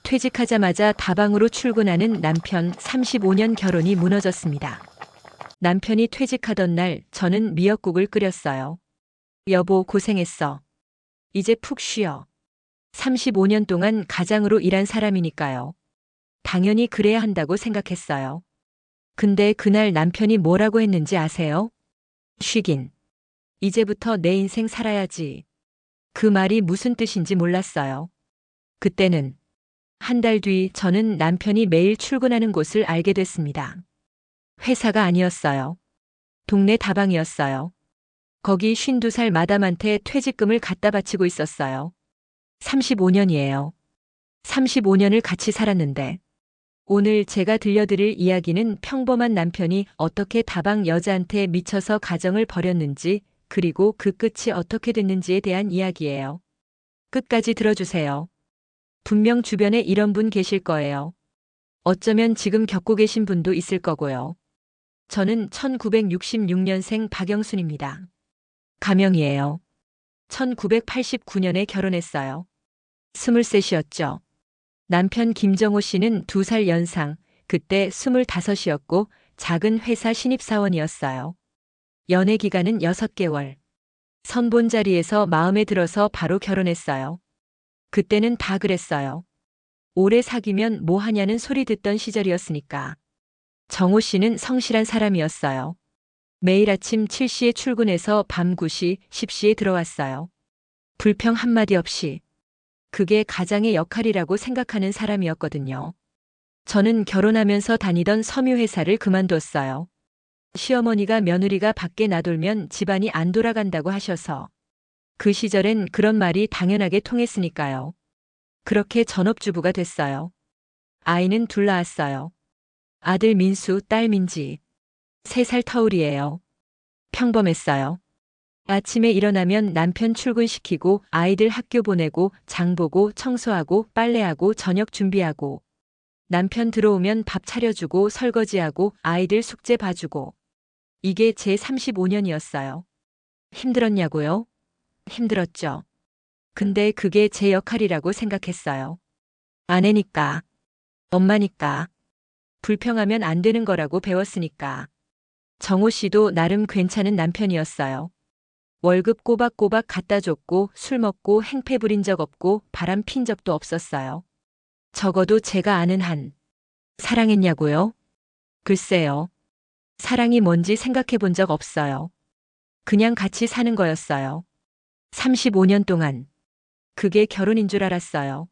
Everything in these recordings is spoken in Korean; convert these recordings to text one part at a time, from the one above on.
퇴직하자마자 다방으로 출근하는 남편 35년 결혼이 무너졌습니다. 남편이 퇴직하던 날 저는 미역국을 끓였어요. 여보, 고생했어. 이제 푹 쉬어. 35년 동안 가장으로 일한 사람이니까요. 당연히 그래야 한다고 생각했어요. 근데 그날 남편이 뭐라고 했는지 아세요? 쉬긴. 이제부터 내 인생 살아야지. 그 말이 무슨 뜻인지 몰랐어요. 그때는 한 달 뒤 저는 남편이 매일 출근하는 곳을 알게 됐습니다. 회사가 아니었어요. 동네 다방이었어요. 거기 52살 마담한테 퇴직금을 갖다 바치고 있었어요. 35년이에요. 35년을 같이 살았는데 오늘 제가 들려드릴 이야기는 평범한 남편이 어떻게 다방 여자한테 미쳐서 가정을 버렸는지 그리고 그 끝이 어떻게 됐는지에 대한 이야기예요. 끝까지 들어주세요. 분명 주변에 이런 분 계실 거예요. 어쩌면 지금 겪고 계신 분도 있을 거고요. 저는 1966년생 박영순입니다. 가명이에요. 1989년에 결혼했어요. 23이었죠. 남편 김정호 씨는 2살 연상, 그때 25이었고 작은 회사 신입사원이었어요. 연애 기간은 6개월. 선본 자리에서 마음에 들어서 바로 결혼했어요. 그때는 다 그랬어요. 오래 사귀면 뭐 하냐는 소리 듣던 시절이었으니까. 정호 씨는 성실한 사람이었어요. 매일 아침 7시에 출근해서 밤 9시, 10시에 들어왔어요. 불평 한마디 없이. 그게 가장의 역할이라고 생각하는 사람이었거든요. 저는 결혼하면서 다니던 섬유회사를 그만뒀어요. 시어머니가 며느리가 밖에 나돌면 집안이 안 돌아간다고 하셔서. 그 시절엔 그런 말이 당연하게 통했으니까요. 그렇게 전업주부가 됐어요. 아이는 둘 낳았어요. 아들 민수, 딸 민지. 3살 터울이에요. 평범했어요. 아침에 일어나면 남편 출근시키고 아이들 학교 보내고 장 보고 청소하고 빨래하고 저녁 준비하고 남편 들어오면 밥 차려주고 설거지하고 아이들 숙제 봐주고 이게 제 35년이었어요. 힘들었냐고요? 힘들었죠. 근데 그게 제 역할이라고 생각했어요. 아내니까, 엄마니까, 불평하면 안 되는 거라고 배웠으니까. 정호 씨도 나름 괜찮은 남편이었어요. 월급 꼬박꼬박 갖다 줬고 술 먹고 행패 부린 적 없고 바람 핀 적도 없었어요. 적어도 제가 아는 한. 사랑했냐고요? 글쎄요. 사랑이 뭔지 생각해 본 적 없어요. 그냥 같이 사는 거였어요. 35년 동안. 그게 결혼인 줄 알았어요.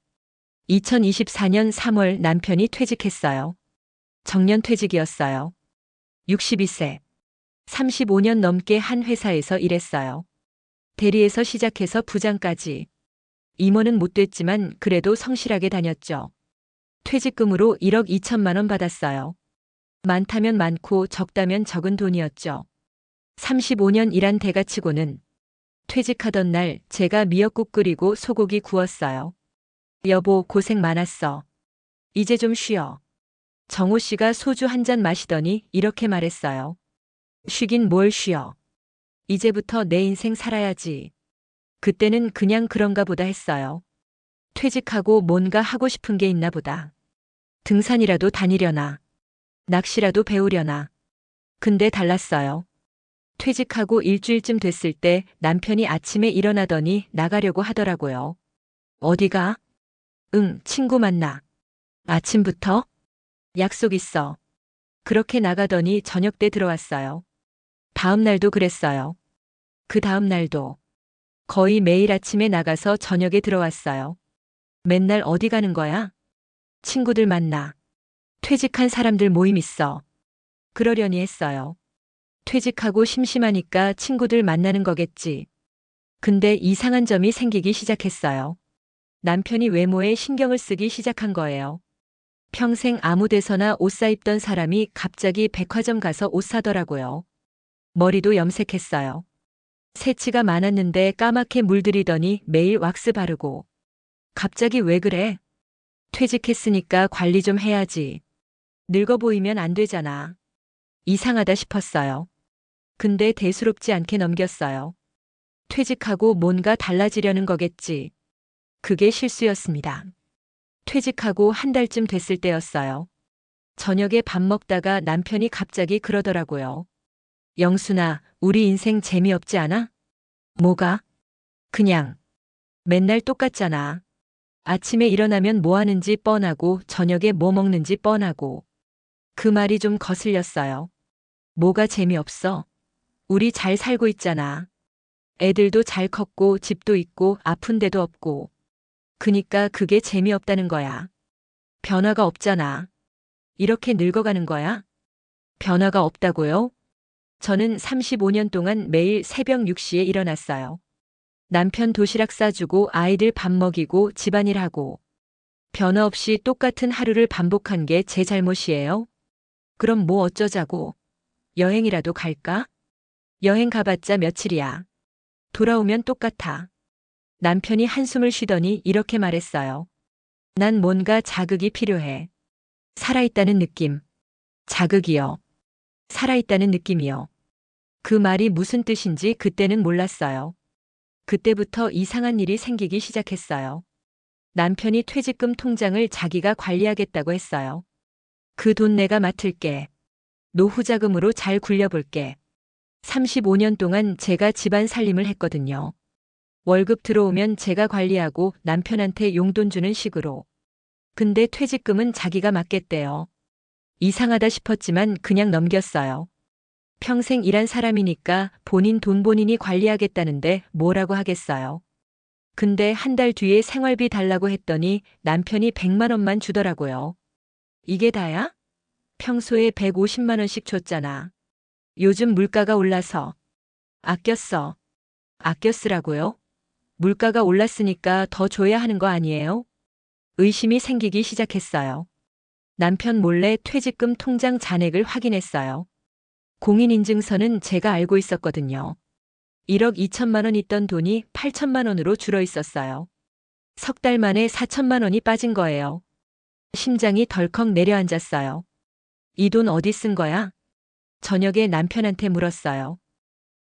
2024년 3월 남편이 퇴직했어요. 정년퇴직이었어요. 62세. 35년 넘게 한 회사에서 일했어요. 대리에서 시작해서 부장까지. 임원은 못 됐지만 그래도 성실하게 다녔죠. 퇴직금으로 1억 2천만 원 받았어요. 많다면 많고 적다면 적은 돈이었죠. 35년 일한 대가치고는 퇴직하던 날 제가 미역국 끓이고 소고기 구웠어요. 여보, 고생 많았어. 이제 좀 쉬어. 정호 씨가 소주 한 잔 마시더니 이렇게 말했어요. 쉬긴 뭘 쉬어. 이제부터 내 인생 살아야지. 그때는 그냥 그런가 보다 했어요. 퇴직하고 뭔가 하고 싶은 게 있나 보다. 등산이라도 다니려나. 낚시라도 배우려나. 근데 달랐어요. 퇴직하고 일주일쯤 됐을 때 남편이 아침에 일어나더니 나가려고 하더라고요. 어디가? 응, 친구 만나. 아침부터? 약속 있어. 그렇게 나가더니 저녁 때 들어왔어요. 다음 날도 그랬어요. 그 다음 날도. 거의 매일 아침에 나가서 저녁에 들어왔어요. 맨날 어디 가는 거야? 친구들 만나. 퇴직한 사람들 모임 있어. 그러려니 했어요. 퇴직하고 심심하니까 친구들 만나는 거겠지. 근데 이상한 점이 생기기 시작했어요. 남편이 외모에 신경을 쓰기 시작한 거예요. 평생 아무 데서나 옷 사입던 사람이 갑자기 백화점 가서 옷 사더라고요. 머리도 염색했어요. 새치가 많았는데 까맣게 물들이더니 매일 왁스 바르고. 갑자기 왜 그래? 퇴직했으니까 관리 좀 해야지. 늙어 보이면 안 되잖아. 이상하다 싶었어요. 근데 대수롭지 않게 넘겼어요. 퇴직하고 뭔가 달라지려는 거겠지. 그게 실수였습니다. 퇴직하고 한 달쯤 됐을 때였어요. 저녁에 밥 먹다가 남편이 갑자기 그러더라고요. 영순아, 우리 인생 재미없지 않아? 뭐가? 그냥 맨날 똑같잖아. 아침에 일어나면 뭐 하는지 뻔하고 저녁에 뭐 먹는지 뻔하고. 그 말이 좀 거슬렸어요. 뭐가 재미없어? 우리 잘 살고 있잖아. 애들도 잘 컸고 집도 있고 아픈 데도 없고. 그니까 그게 재미없다는 거야. 변화가 없잖아. 이렇게 늙어가는 거야? 변화가 없다고요? 저는 35년 동안 매일 새벽 6시에 일어났어요. 남편 도시락 싸주고 아이들 밥 먹이고 집안일하고. 변화 없이 똑같은 하루를 반복한 게 제 잘못이에요? 그럼 뭐 어쩌자고? 여행이라도 갈까? 여행 가봤자 며칠이야. 돌아오면 똑같아. 남편이 한숨을 쉬더니 이렇게 말했어요. 난 뭔가 자극이 필요해. 살아있다는 느낌. 자극이요. 살아있다는 느낌이요. 그 말이 무슨 뜻인지 그때는 몰랐어요. 그때부터 이상한 일이 생기기 시작했어요. 남편이 퇴직금 통장을 자기가 관리하겠다고 했어요. 그 돈 내가 맡을게. 노후 자금으로 잘 굴려볼게. 35년 동안 제가 집안 살림을 했거든요. 월급 들어오면 제가 관리하고 남편한테 용돈 주는 식으로. 근데 퇴직금은 자기가 맡겠대요. 이상하다 싶었지만 그냥 넘겼어요. 평생 일한 사람이니까 본인 돈 본인이 관리하겠다는데 뭐라고 하겠어요. 근데 한 달 뒤에 생활비 달라고 했더니 남편이 100만 원만 주더라고요. 이게 다야? 평소에 150만 원씩 줬잖아. 요즘 물가가 올라서. 아꼈어. 아껴 쓰라고요? 물가가 올랐으니까 더 줘야 하는 거 아니에요? 의심이 생기기 시작했어요. 남편 몰래 퇴직금 통장 잔액을 확인했어요. 공인인증서는 제가 알고 있었거든요. 1억 2천만 원 있던 돈이 8천만 원으로 줄어 있었어요. 석 달 만에 4천만 원이 빠진 거예요. 심장이 덜컥 내려앉았어요. 이 돈 어디 쓴 거야? 저녁에 남편한테 물었어요.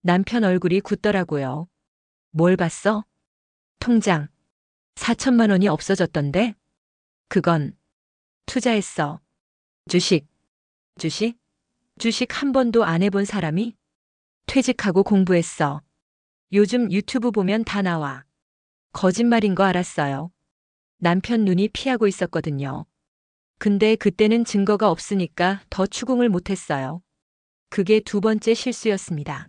남편 얼굴이 굳더라고요. 뭘 봤어? 통장. 4천만 원이 없어졌던데? 그건 투자했어. 주식. 주식? 주식 한 번도 안 해본 사람이? 퇴직하고 공부했어. 요즘 유튜브 보면 다 나와. 거짓말인 거 알았어요. 남편 눈이 피하고 있었거든요. 근데 그때는 증거가 없으니까 더 추궁을 못했어요. 그게 두 번째 실수였습니다.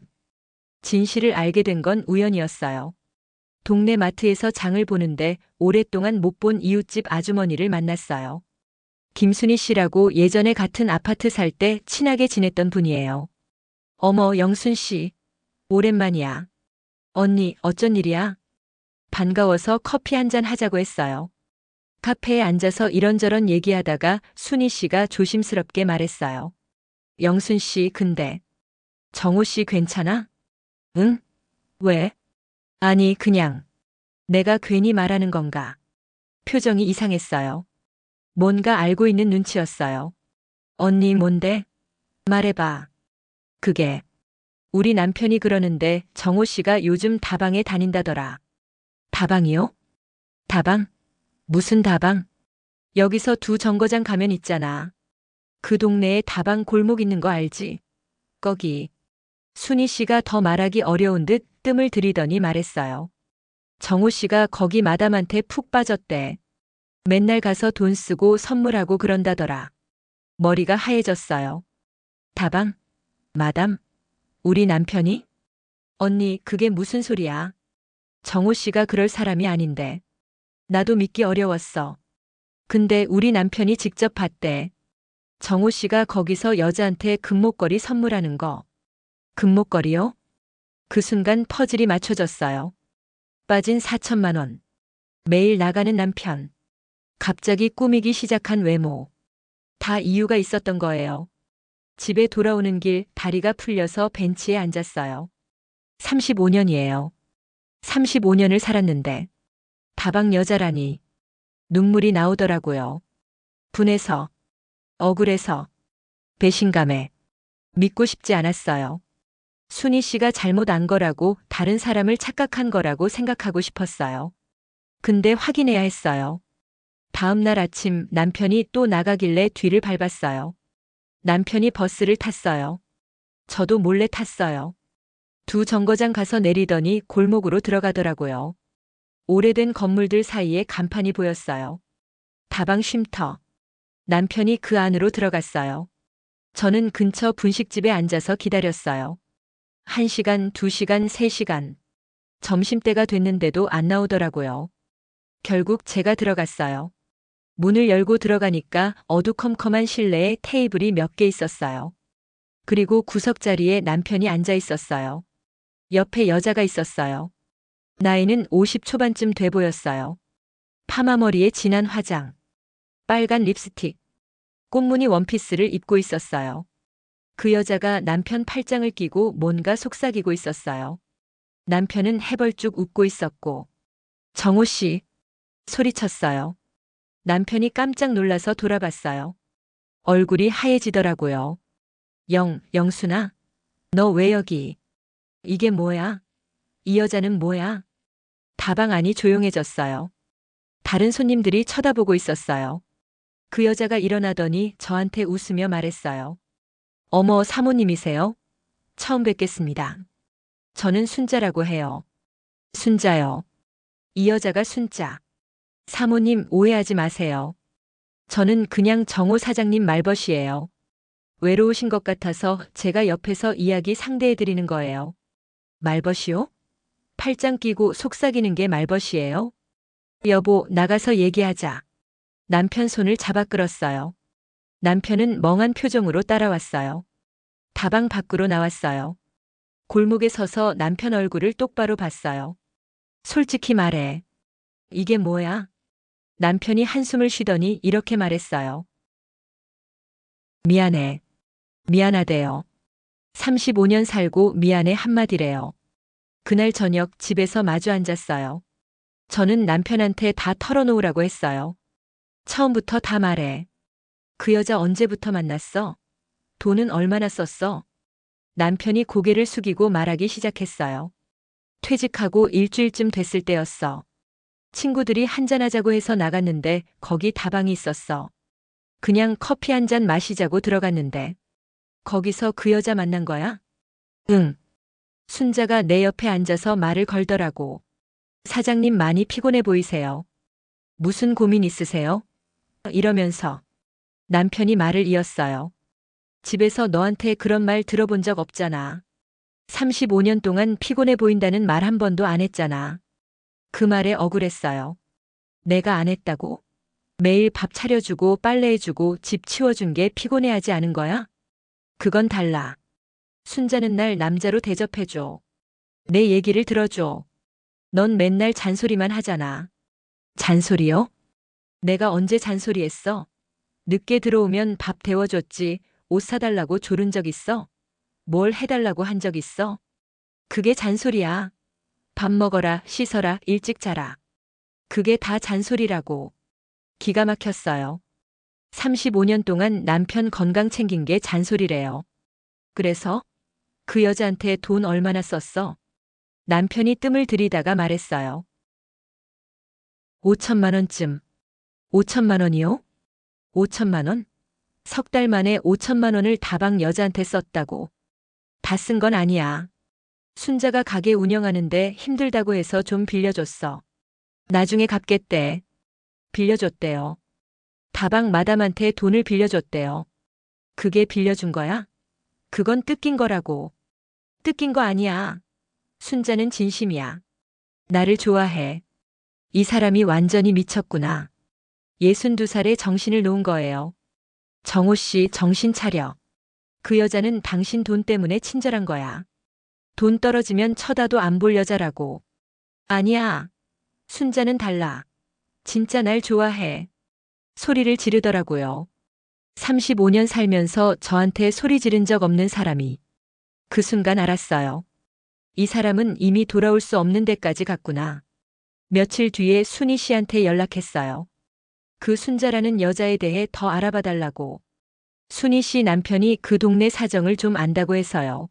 진실을 알게 된 건 우연이었어요. 동네 마트에서 장을 보는데 오랫동안 못 본 이웃집 아주머니를 만났어요. 김순희 씨라고 예전에 같은 아파트 살 때 친하게 지냈던 분이에요. 어머, 영순 씨. 오랜만이야. 언니, 어쩐 일이야? 반가워서 커피 한잔 하자고 했어요. 카페에 앉아서 이런저런 얘기하다가 순희 씨가 조심스럽게 말했어요. 영순 씨, 근데 정호 씨 괜찮아? 응? 왜? 아니, 그냥 내가 괜히 말하는 건가? 표정이 이상했어요. 뭔가 알고 있는 눈치였어요. 언니 뭔데? 말해봐. 그게 우리 남편이 그러는데 정호 씨가 요즘 다방에 다닌다더라. 다방이요? 다방? 무슨 다방? 여기서 두 정거장 가면 있잖아. 그 동네에 다방 골목 있는 거 알지? 거기. 순희 씨가 더 말하기 어려운 듯 뜸을 들이더니 말했어요. 정호 씨가 거기 마담한테 푹 빠졌대. 맨날 가서 돈 쓰고 선물하고 그런다더라. 머리가 하얘졌어요. 다방? 마담? 우리 남편이? 언니, 그게 무슨 소리야? 정호 씨가 그럴 사람이 아닌데. 나도 믿기 어려웠어. 근데 우리 남편이 직접 봤대. 정호 씨가 거기서 여자한테 금목걸이 선물하는 거. 금목걸이요? 그 순간 퍼즐이 맞춰졌어요. 빠진 4천만 원. 매일 나가는 남편. 갑자기 꾸미기 시작한 외모. 다 이유가 있었던 거예요. 집에 돌아오는 길 다리가 풀려서 벤치에 앉았어요. 35년이에요. 35년을 살았는데 다방 여자라니. 눈물이 나오더라고요. 분해서, 억울해서, 배신감에 믿고 싶지 않았어요. 순희 씨가 잘못 안 거라고 다른 사람을 착각한 거라고 생각하고 싶었어요. 근데 확인해야 했어요. 다음 날 아침 남편이 또 나가길래 뒤를 밟았어요. 남편이 버스를 탔어요. 저도 몰래 탔어요. 두 정거장 가서 내리더니 골목으로 들어가더라고요. 오래된 건물들 사이에 간판이 보였어요. 다방 쉼터. 남편이 그 안으로 들어갔어요. 저는 근처 분식집에 앉아서 기다렸어요. 1시간, 2시간, 3시간. 점심때가 됐는데도 안 나오더라고요. 결국 제가 들어갔어요. 문을 열고 들어가니까 어두컴컴한 실내에 테이블이 몇 개 있었어요. 그리고 구석자리에 남편이 앉아 있었어요. 옆에 여자가 있었어요. 나이는 50 초반쯤 돼 보였어요. 파마머리에 진한 화장, 빨간 립스틱, 꽃무늬 원피스를 입고 있었어요. 그 여자가 남편 팔짱을 끼고 뭔가 속삭이고 있었어요. 남편은 해벌쭉 웃고 있었고, 정호 씨, 소리쳤어요. 남편이 깜짝 놀라서 돌아봤어요. 얼굴이 하얘지더라고요. 영순아, 너 왜 여기? 이게 뭐야? 이 여자는 뭐야? 다방 안이 조용해졌어요. 다른 손님들이 쳐다보고 있었어요. 그 여자가 일어나더니 저한테 웃으며 말했어요. 어머, 사모님이세요? 처음 뵙겠습니다. 저는 순자라고 해요. 순자요. 이 여자가 순자. 사모님 오해하지 마세요. 저는 그냥 정호 사장님 말벗이에요. 외로우신 것 같아서 제가 옆에서 이야기 상대해드리는 거예요. 말벗이요? 팔짱 끼고 속삭이는 게 말벗이에요? 여보, 나가서 얘기하자. 남편 손을 잡아 끌었어요. 남편은 멍한 표정으로 따라왔어요. 다방 밖으로 나왔어요. 골목에 서서 남편 얼굴을 똑바로 봤어요. 솔직히 말해. 이게 뭐야? 남편이 한숨을 쉬더니 이렇게 말했어요. 미안해. 미안하대요. 35년 살고 미안해 한마디래요. 그날 저녁 집에서 마주 앉았어요. 저는 남편한테 다 털어놓으라고 했어요. 처음부터 다 말해. 그 여자 언제부터 만났어? 돈은 얼마나 썼어? 남편이 고개를 숙이고 말하기 시작했어요. 퇴직하고 일주일쯤 됐을 때였어. 친구들이 한잔하자고 해서 나갔는데 거기 다방이 있었어. 그냥 커피 한 잔 마시자고 들어갔는데 거기서 그 여자 만난 거야? 응. 순자가 내 옆에 앉아서 말을 걸더라고. 사장님 많이 피곤해 보이세요. 무슨 고민 있으세요? 이러면서 남편이 말을 이었어요. 집에서 너한테 그런 말 들어본 적 없잖아. 35년 동안 피곤해 보인다는 말 한 번도 안 했잖아. 그 말에 억울했어요. 내가 안 했다고? 매일 밥 차려주고 빨래해주고 집 치워준 게 피곤해하지 않은 거야? 그건 달라. 순자는 날 남자로 대접해줘. 내 얘기를 들어줘. 넌 맨날 잔소리만 하잖아. 잔소리요? 내가 언제 잔소리했어? 늦게 들어오면 밥 데워줬지, 옷 사달라고 조른 적 있어? 뭘 해달라고 한 적 있어? 그게 잔소리야. 밥 먹어라, 씻어라, 일찍 자라. 그게 다 잔소리라고. 기가 막혔어요. 35년 동안 남편 건강 챙긴 게 잔소리래요. 그래서? 그 여자한테 돈 얼마나 썼어? 남편이 뜸을 들이다가 말했어요. 5천만 원쯤. 5천만 원이요? 5천만 원? 석 달 만에 5천만 원을 다방 여자한테 썼다고. 다 쓴 건 아니야. 순자가 가게 운영하는데 힘들다고 해서 좀 빌려줬어. 나중에 갚겠대. 빌려줬대요. 다방 마담한테 돈을 빌려줬대요. 그게 빌려준 거야? 그건 뜯긴 거라고. 뜯긴 거 아니야. 순자는 진심이야. 나를 좋아해. 이 사람이 완전히 미쳤구나. 62살에 정신을 놓은 거예요. 정호 씨, 정신 차려. 그 여자는 당신 돈 때문에 친절한 거야. 돈 떨어지면 쳐다도 안 볼 여자라고. 아니야. 순자는 달라. 진짜 날 좋아해. 소리를 지르더라고요. 35년 살면서 저한테 소리 지른 적 없는 사람이. 그 순간 알았어요. 이 사람은 이미 돌아올 수 없는 데까지 갔구나. 며칠 뒤에 순희 씨한테 연락했어요. 그 순자라는 여자에 대해 더 알아봐 달라고. 순희 씨 남편이 그 동네 사정을 좀 안다고 해서요.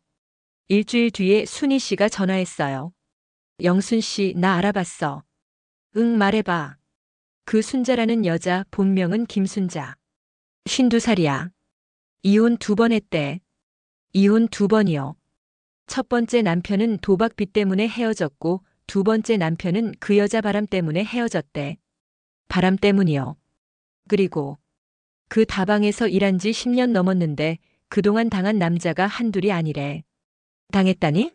일주일 뒤에 순희 씨가 전화했어요. 영순 씨, 나 알아봤어. 응, 말해봐. 그 순자라는 여자 본명은 김순자. 52살이야. 이혼 2번 했대. 이혼 2번이요. 첫 번째 남편은 도박빚 때문에 헤어졌고 두 번째 남편은 그 여자 바람 때문에 헤어졌대. 바람 때문이요. 그리고 그 다방에서 일한 지 10년 넘었는데 그동안 당한 남자가 한둘이 아니래. 당했다니?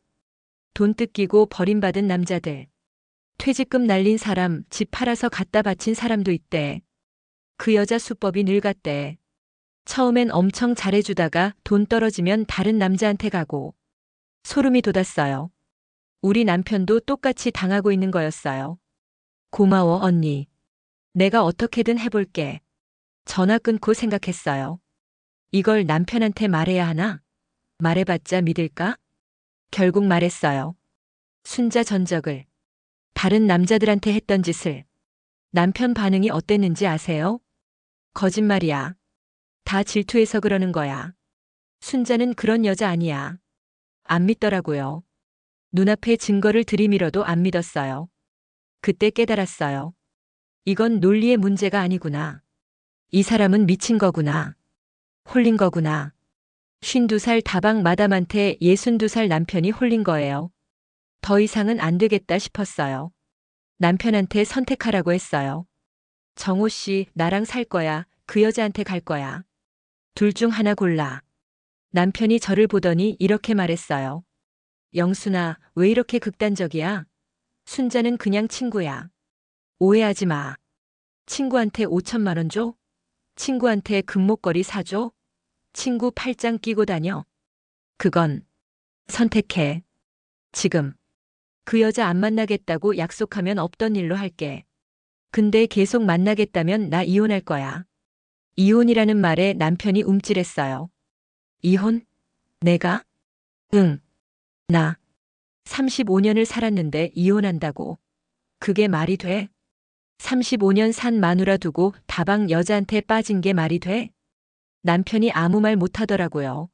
돈 뜯기고 버림받은 남자들. 퇴직금 날린 사람, 집 팔아서 갖다 바친 사람도 있대. 그 여자 수법이 늙었대. 처음엔 엄청 잘해주다가 돈 떨어지면 다른 남자한테 가고. 소름이 돋았어요. 우리 남편도 똑같이 당하고 있는 거였어요. 고마워, 언니. 내가 어떻게든 해볼게. 전화 끊고 생각했어요. 이걸 남편한테 말해야 하나? 말해봤자 믿을까? 결국 말했어요. 순자 전적을. 다른 남자들한테 했던 짓을. 남편 반응이 어땠는지 아세요? 거짓말이야. 다 질투해서 그러는 거야. 순자는 그런 여자 아니야. 안 믿더라고요. 눈앞에 증거를 들이밀어도 안 믿었어요. 그때 깨달았어요. 이건 논리의 문제가 아니구나. 이 사람은 미친 거구나. 홀린 거구나. 52살 다방 마담한테 62살 남편이 홀린 거예요. 더 이상은 안 되겠다 싶었어요. 남편한테 선택하라고 했어요. 정호 씨, 나랑 살 거야. 그 여자한테 갈 거야. 둘 중 하나 골라. 남편이 저를 보더니 이렇게 말했어요. 영순아, 왜 이렇게 극단적이야? 순자는 그냥 친구야. 오해하지 마. 친구한테 5천만 원 줘? 친구한테 금목걸이 사줘? 친구 팔짱 끼고 다녀? 그건 선택해. 지금. 그 여자 안 만나겠다고 약속하면 없던 일로 할게. 근데 계속 만나겠다면 나 이혼할 거야. 이혼이라는 말에 남편이 움찔했어요. 이혼? 내가? 응. 나 35년을 살았는데 이혼한다고. 그게 말이 돼? 35년 산 마누라 두고 다방 여자한테 빠진 게 말이 돼? 남편이 아무 말 못하더라고요.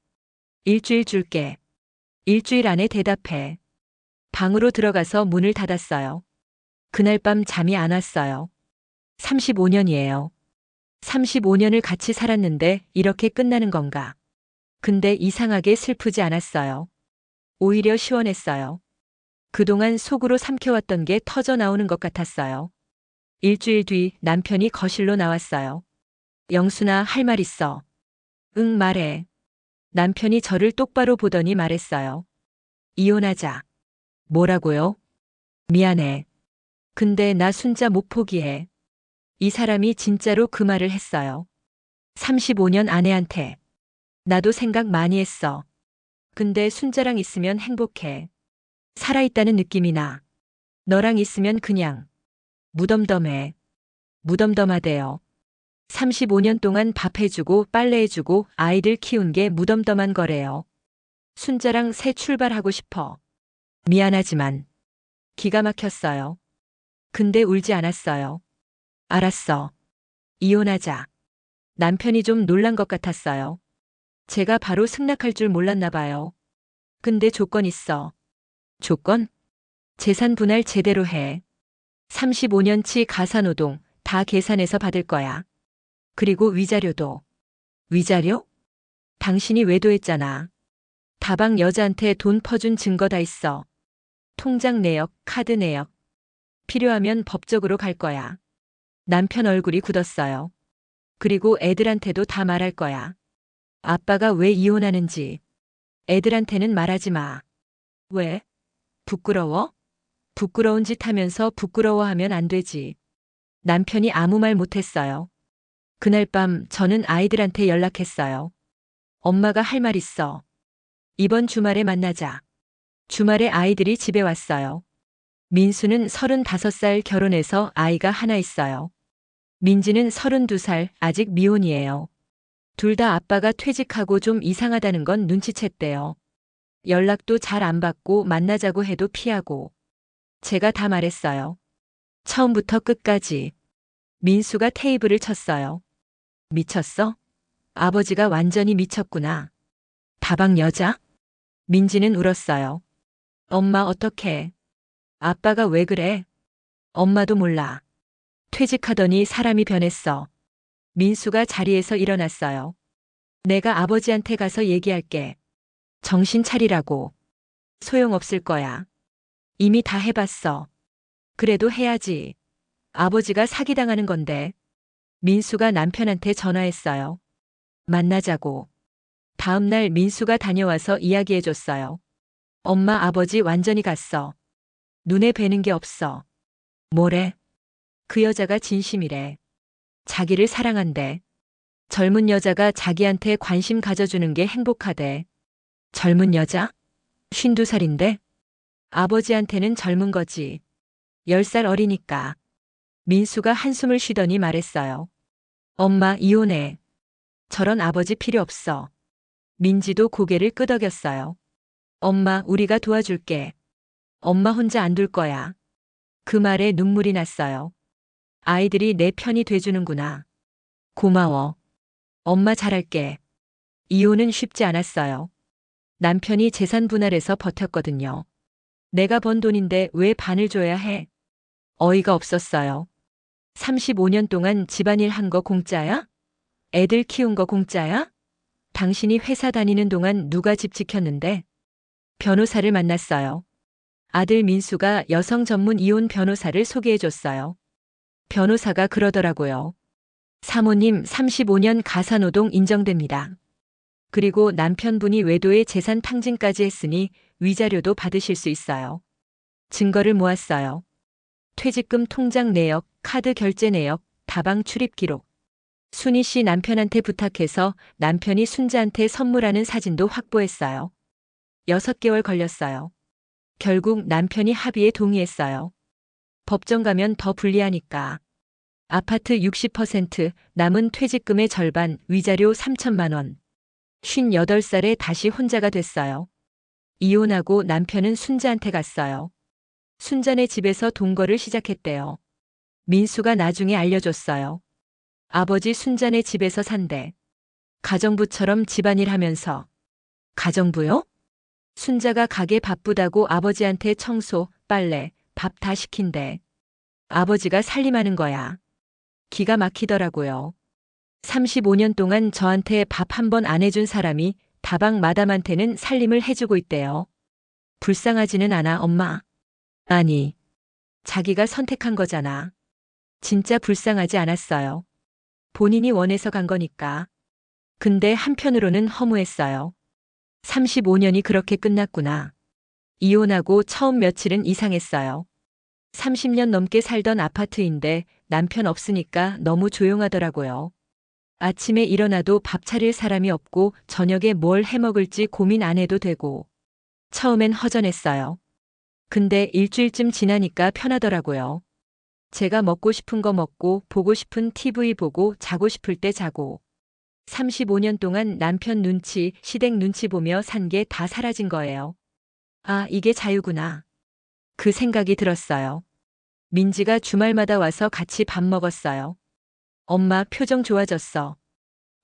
일주일 줄게. 일주일 안에 대답해. 방으로 들어가서 문을 닫았어요. 그날 밤 잠이 안 왔어요. 35년이에요. 35년을 같이 살았는데 이렇게 끝나는 건가? 근데 이상하게 슬프지 않았어요. 오히려 시원했어요. 그동안 속으로 삼켜왔던 게 터져 나오는 것 같았어요. 일주일 뒤 남편이 거실로 나왔어요. 영순아, 할 말 있어. 응, 말해. 남편이 저를 똑바로 보더니 말했어요. 이혼하자. 뭐라고요? 미안해. 근데 나 순자 못 포기해. 이 사람이 진짜로 그 말을 했어요. 35년 아내한테. 나도 생각 많이 했어. 근데 순자랑 있으면 행복해. 살아있다는 느낌이 나. 너랑 있으면 그냥 무덤덤해. 무덤덤하대요. 35년 동안 밥 해주고 빨래해주고 아이들 키운 게 무덤덤한 거래요. 순자랑 새 출발하고 싶어. 미안하지만. 기가 막혔어요. 근데 울지 않았어요. 알았어. 이혼하자. 남편이 좀 놀란 것 같았어요. 제가 바로 승낙할 줄 몰랐나 봐요. 근데 조건 있어. 조건? 재산 분할 제대로 해. 35년치 가사노동 다 계산해서 받을 거야. 그리고 위자료도. 위자료? 당신이 외도했잖아. 다방 여자한테 돈 퍼준 증거 다 있어. 통장 내역, 카드 내역. 필요하면 법적으로 갈 거야. 남편 얼굴이 굳었어요. 그리고 애들한테도 다 말할 거야. 아빠가 왜 이혼하는지. 애들한테는 말하지 마. 왜? 부끄러워? 부끄러운 짓 하면서 부끄러워하면 안 되지. 남편이 아무 말 못했어요. 그날 밤 저는 아이들한테 연락했어요. 엄마가 할 말 있어. 이번 주말에 만나자. 주말에 아이들이 집에 왔어요. 민수는 35살 결혼해서 아이가 하나 있어요. 민지는 32살 아직 미혼이에요. 둘 다 아빠가 퇴직하고 좀 이상하다는 건 눈치챘대요. 연락도 잘 안 받고 만나자고 해도 피하고. 제가 다 말했어요. 처음부터 끝까지. 민수가 테이블을 쳤어요. 미쳤어? 아버지가 완전히 미쳤구나. 다방 여자? 민지는 울었어요. 엄마 어떡해. 아빠가 왜 그래? 엄마도 몰라. 퇴직하더니 사람이 변했어. 민수가 자리에서 일어났어요. 내가 아버지한테 가서 얘기할게. 정신 차리라고. 소용없을 거야. 이미 다 해봤어. 그래도 해야지. 아버지가 사기당하는 건데. 민수가 남편한테 전화했어요. 만나자고. 다음 날 민수가 다녀와서 이야기해줬어요. 엄마 아버지 완전히 갔어. 눈에 뵈는 게 없어. 뭐래? 그 여자가 진심이래. 자기를 사랑한대. 젊은 여자가 자기한테 관심 가져주는 게 행복하대. 젊은 여자? 52살인데? 아버지한테는 젊은 거지. 10살 어리니까. 민수가 한숨을 쉬더니 말했어요. 엄마 이혼해. 저런 아버지 필요 없어. 민지도 고개를 끄덕였어요. 엄마 우리가 도와줄게. 엄마 혼자 안 둘 거야. 그 말에 눈물이 났어요. 아이들이 내 편이 돼주는구나. 고마워. 엄마 잘할게. 이혼은 쉽지 않았어요. 남편이 재산 분할해서 버텼거든요. 내가 번 돈인데 왜 반을 줘야 해? 어이가 없었어요. 35년 동안 집안일 한 거 공짜야? 애들 키운 거 공짜야? 당신이 회사 다니는 동안 누가 집 지켰는데? 변호사를 만났어요. 아들 민수가 여성 전문 이혼 변호사를 소개해줬어요. 변호사가 그러더라고요. 사모님 35년 가사노동 인정됩니다. 그리고 남편분이 외도의 재산 탕진까지 했으니 위자료도 받으실 수 있어요. 증거를 모았어요. 퇴직금 통장 내역, 카드 결제 내역, 다방 출입 기록. 순희 씨 남편한테 부탁해서 남편이 순자한테 선물하는 사진도 확보했어요. 6개월 걸렸어요. 결국 남편이 합의에 동의했어요. 법정 가면 더 불리하니까. 아파트 60%, 남은 퇴직금의 절반, 위자료 3천만 원. 58살에 다시 혼자가 됐어요. 이혼하고 남편은 순자한테 갔어요. 순자네 집에서 동거를 시작했대요. 민수가 나중에 알려줬어요. 아버지 순자네 집에서 산대. 가정부처럼 집안일 하면서. 가정부요? 순자가 가게 바쁘다고 아버지한테 청소, 빨래, 밥 다 시킨대. 아버지가 살림하는 거야. 기가 막히더라고요. 35년 동안 저한테 밥 한 번 안 해준 사람이 다방 마담한테는 살림을 해주고 있대요. 불쌍하지는 않아, 엄마. 아니, 자기가 선택한 거잖아. 진짜 불쌍하지 않았어요. 본인이 원해서 간 거니까. 근데 한편으로는 허무했어요. 35년이 그렇게 끝났구나. 이혼하고 처음 며칠은 이상했어요. 30년 넘게 살던 아파트인데 남편 없으니까 너무 조용하더라고요. 아침에 일어나도 밥 차릴 사람이 없고 저녁에 뭘 해먹을지 고민 안 해도 되고. 처음엔 허전했어요. 근데 일주일쯤 지나니까 편하더라고요. 제가 먹고 싶은 거 먹고 보고 싶은 TV 보고 자고 싶을 때 자고. 35년 동안 남편 눈치, 시댁 눈치 보며 산 게 다 사라진 거예요. 아, 이게 자유구나. 그 생각이 들었어요. 민지가 주말마다 와서 같이 밥 먹었어요. 엄마 표정 좋아졌어.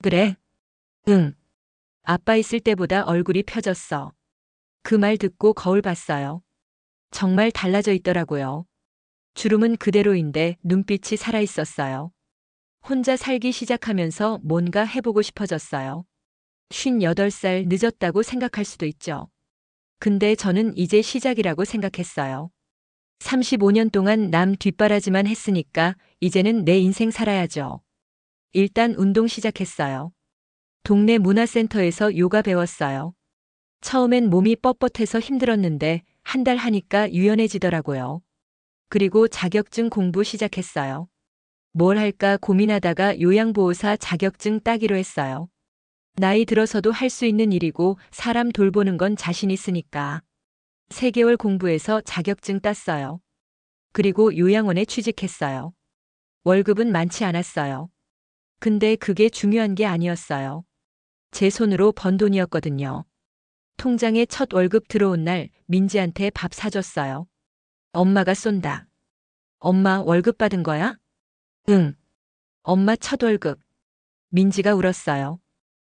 그래? 응. 아빠 있을 때보다 얼굴이 펴졌어. 그 말 듣고 거울 봤어요. 정말 달라져 있더라고요. 주름은 그대로인데 눈빛이 살아있었어요. 혼자 살기 시작하면서 뭔가 해보고 싶어졌어요. 58살 늦었다고 생각할 수도 있죠. 근데 저는 이제 시작이라고 생각했어요. 35년 동안 남 뒷바라지만 했으니까 이제는 내 인생 살아야죠. 일단 운동 시작했어요. 동네 문화센터에서 요가 배웠어요. 처음엔 몸이 뻣뻣해서 힘들었는데 한 달 하니까 유연해지더라고요. 그리고 자격증 공부 시작했어요. 뭘 할까 고민하다가 요양보호사 자격증 따기로 했어요. 나이 들어서도 할 수 있는 일이고 사람 돌보는 건 자신 있으니까. 3개월 공부해서 자격증 땄어요. 그리고 요양원에 취직했어요. 월급은 많지 않았어요. 근데 그게 중요한 게 아니었어요. 제 손으로 번 돈이었거든요. 통장에 첫 월급 들어온 날 민지한테 밥 사줬어요. 엄마가 쏜다. 엄마 월급 받은 거야? 응. 엄마 첫 월급. 민지가 울었어요.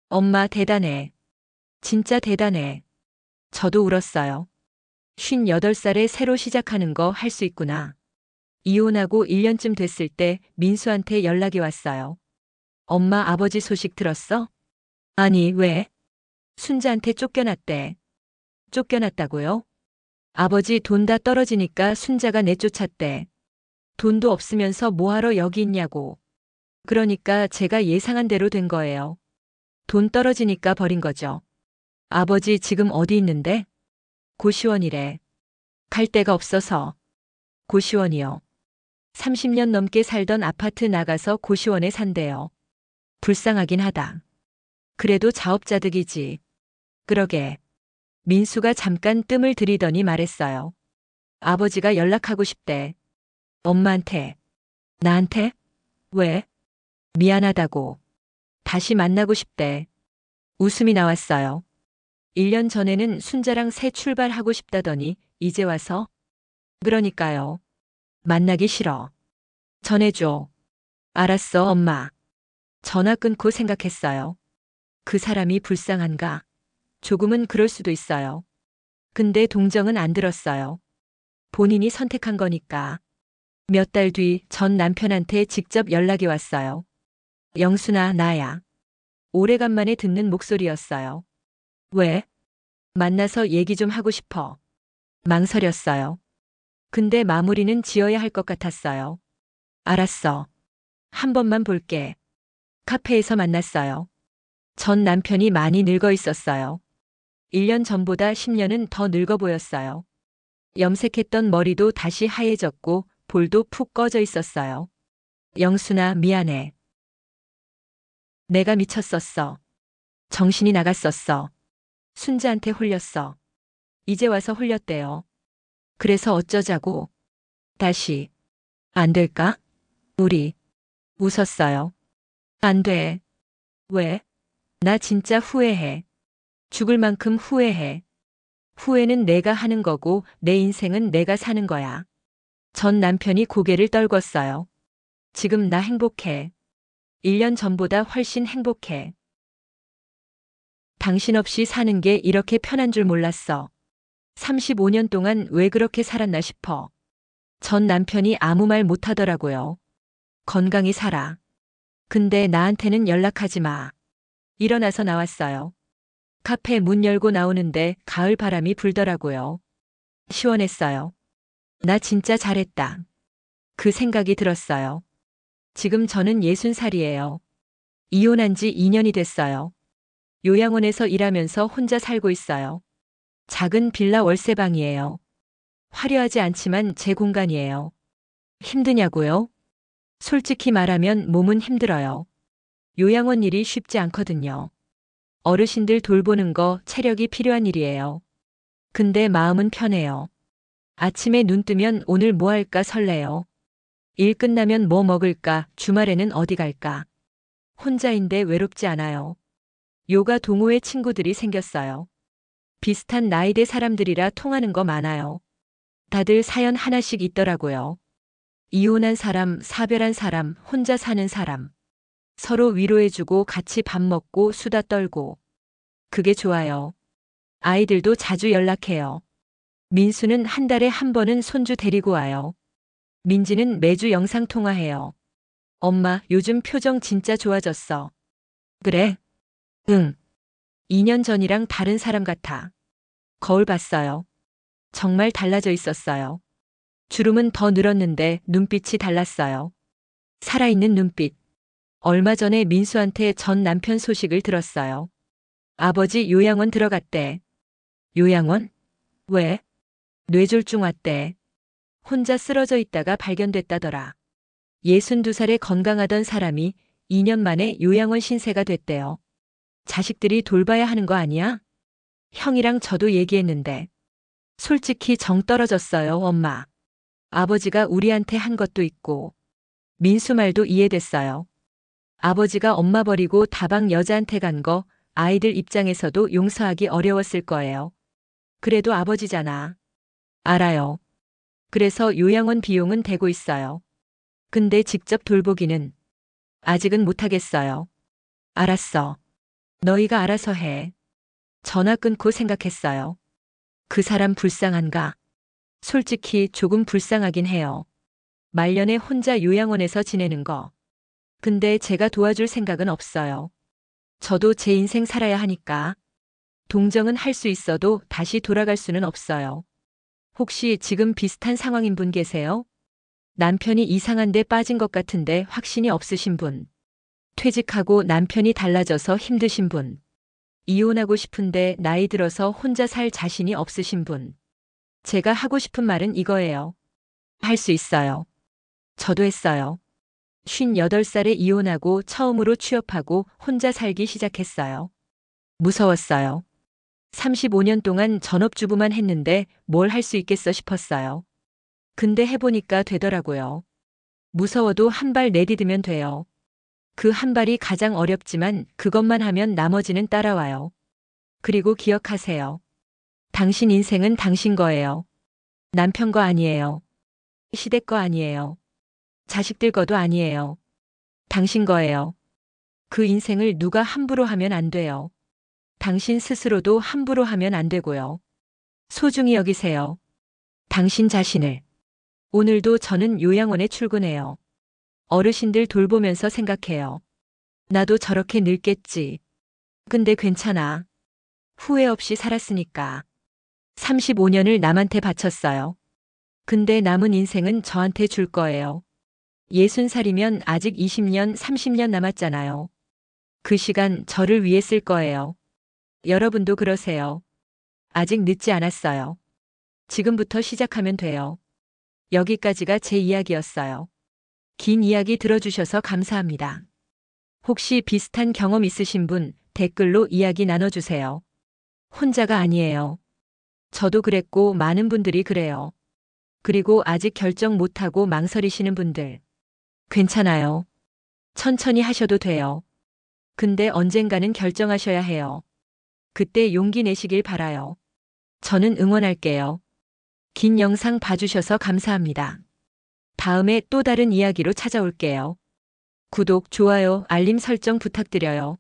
엄마 대단해. 진짜 대단해. 저도 울었어요. 58살에 새로 시작하는 거 할 수 있구나. 이혼하고 1년쯤 됐을 때 민수한테 연락이 왔어요. 엄마 아버지 소식 들었어? 아니, 왜? 순자한테 쫓겨났대. 쫓겨났다고요? 아버지 돈 다 떨어지니까 순자가 내쫓았대. 돈도 없으면서 뭐하러 여기 있냐고. 그러니까 제가 예상한 대로 된 거예요. 돈 떨어지니까 버린 거죠. 아버지 지금 어디 있는데? 고시원이래. 갈 데가 없어서. 고시원이요. 30년 넘게 살던 아파트 나가서 고시원에 산대요. 불쌍하긴 하다. 그래도 자업자득이지. 그러게. 민수가 잠깐 뜸을 들이더니 말했어요. 아버지가 연락하고 싶대. 엄마한테. 나한테? 왜? 미안하다고. 다시 만나고 싶대. 웃음이 나왔어요. 1년 전에는 순자랑 새 출발하고 싶다더니 이제 와서? 그러니까요. 만나기 싫어. 전해줘. 알았어, 엄마. 전화 끊고 생각했어요. 그 사람이 불쌍한가? 조금은 그럴 수도 있어요. 근데 동정은 안 들었어요. 본인이 선택한 거니까. 몇 달 뒤 전 남편한테 직접 연락이 왔어요. 영순아, 나야. 오래간만에 듣는 목소리였어요. 왜? 만나서 얘기 좀 하고 싶어. 망설였어요. 근데 마무리는 지어야 할 것 같았어요. 알았어. 한 번만 볼게. 카페에서 만났어요. 전 남편이 많이 늙어 있었어요. 1년 전보다 10년은 더 늙어 보였어요. 염색했던 머리도 다시 하얘졌고 볼도 푹 꺼져 있었어요. 영순아, 미안해. 내가 미쳤었어. 정신이 나갔었어. 순자한테 홀렸어. 이제 와서 홀렸대요. 그래서 어쩌자고. 다시. 안 될까? 우리. 웃었어요. 안 돼. 왜? 나 진짜 후회해. 죽을 만큼 후회해. 후회는 내가 하는 거고 내 인생은 내가 사는 거야. 전 남편이 고개를 떨궜어요. 지금 나 행복해. 1년 전보다 훨씬 행복해. 당신 없이 사는 게 이렇게 편한 줄 몰랐어. 35년 동안 왜 그렇게 살았나 싶어. 전 남편이 아무 말 못하더라고요. 건강히 살아. 근데 나한테는 연락하지 마. 일어나서 나왔어요. 카페 문 열고 나오는데 가을 바람이 불더라고요. 시원했어요. 나 진짜 잘했다. 그 생각이 들었어요. 지금 저는 60살이에요. 이혼한 지 2년이 됐어요. 요양원에서 일하면서 혼자 살고 있어요. 작은 빌라 월세방이에요. 화려하지 않지만 제 공간이에요. 힘드냐고요? 솔직히 말하면 몸은 힘들어요. 요양원 일이 쉽지 않거든요. 어르신들 돌보는 거 체력이 필요한 일이에요. 근데 마음은 편해요. 아침에 눈 뜨면 오늘 뭐 할까 설레요. 일 끝나면 뭐 먹을까, 주말에는 어디 갈까. 혼자인데 외롭지 않아요. 요가 동호회 친구들이 생겼어요. 비슷한 나이대 사람들이라 통하는 거 많아요. 다들 사연 하나씩 있더라고요. 이혼한 사람, 사별한 사람, 혼자 사는 사람. 서로 위로해주고 같이 밥 먹고 수다 떨고. 그게 좋아요. 아이들도 자주 연락해요. 민수는 한 달에 한 번은 손주 데리고 와요. 민지는 매주 영상통화해요. 엄마, 요즘 표정 진짜 좋아졌어. 그래? 응. 2년 전이랑 다른 사람 같아. 거울 봤어요. 정말 달라져 있었어요. 주름은 더 늘었는데 눈빛이 달랐어요. 살아있는 눈빛. 얼마 전에 민수한테 전 남편 소식을 들었어요. 아버지 요양원 들어갔대. 요양원? 왜? 뇌졸중 왔대. 혼자 쓰러져 있다가 발견됐다더라. 62살에 건강하던 사람이 2년 만에 요양원 신세가 됐대요. 자식들이 돌봐야 하는 거 아니야? 형이랑 저도 얘기했는데. 솔직히 정 떨어졌어요, 엄마. 아버지가 우리한테 한 것도 있고. 민수 말도 이해됐어요. 아버지가 엄마 버리고 다방 여자한테 간 거 아이들 입장에서도 용서하기 어려웠을 거예요. 그래도 아버지잖아. 알아요. 그래서 요양원 비용은 대고 있어요. 근데 직접 돌보기는 아직은 못하겠어요. 알았어. 너희가 알아서 해. 전화 끊고 생각했어요. 그 사람 불쌍한가? 솔직히 조금 불쌍하긴 해요. 말년에 혼자 요양원에서 지내는 거. 근데 제가 도와줄 생각은 없어요. 저도 제 인생 살아야 하니까. 동정은 할 수 있어도 다시 돌아갈 수는 없어요. 혹시 지금 비슷한 상황인 분 계세요? 남편이 이상한 데 빠진 것 같은데 확신이 없으신 분. 퇴직하고 남편이 달라져서 힘드신 분. 이혼하고 싶은데 나이 들어서 혼자 살 자신이 없으신 분. 제가 하고 싶은 말은 이거예요. 할 수 있어요. 저도 했어요. 58살에 이혼하고 처음으로 취업하고 혼자 살기 시작했어요. 무서웠어요. 35년 동안 전업주부만 했는데 뭘 할 수 있겠어 싶었어요. 근데 해보니까 되더라고요. 무서워도 한 발 내디디면 돼요. 그 한 발이 가장 어렵지만 그것만 하면 나머지는 따라와요. 그리고 기억하세요. 당신 인생은 당신 거예요. 남편 거 아니에요. 시댁 거 아니에요. 자식들 거도 아니에요. 당신 거예요. 그 인생을 누가 함부로 하면 안 돼요. 당신 스스로도 함부로 하면 안 되고요. 소중히 여기세요. 당신 자신을. 오늘도 저는 요양원에 출근해요. 어르신들 돌보면서 생각해요. 나도 저렇게 늙겠지. 근데 괜찮아. 후회 없이 살았으니까. 35년을 남한테 바쳤어요. 근데 남은 인생은 저한테 줄 거예요. 60살이면 아직 20년, 30년 남았잖아요. 그 시간 저를 위해 쓸 거예요. 여러분도 그러세요. 아직 늦지 않았어요. 지금부터 시작하면 돼요. 여기까지가 제 이야기였어요. 긴 이야기 들어주셔서 감사합니다. 혹시 비슷한 경험 있으신 분 댓글로 이야기 나눠주세요. 혼자가 아니에요. 저도 그랬고 많은 분들이 그래요. 그리고 아직 결정 못하고 망설이시는 분들. 괜찮아요. 천천히 하셔도 돼요. 근데 언젠가는 결정하셔야 해요. 그때 용기 내시길 바라요. 저는 응원할게요. 긴 영상 봐주셔서 감사합니다. 다음에 또 다른 이야기로 찾아올게요. 구독, 좋아요, 알림 설정 부탁드려요.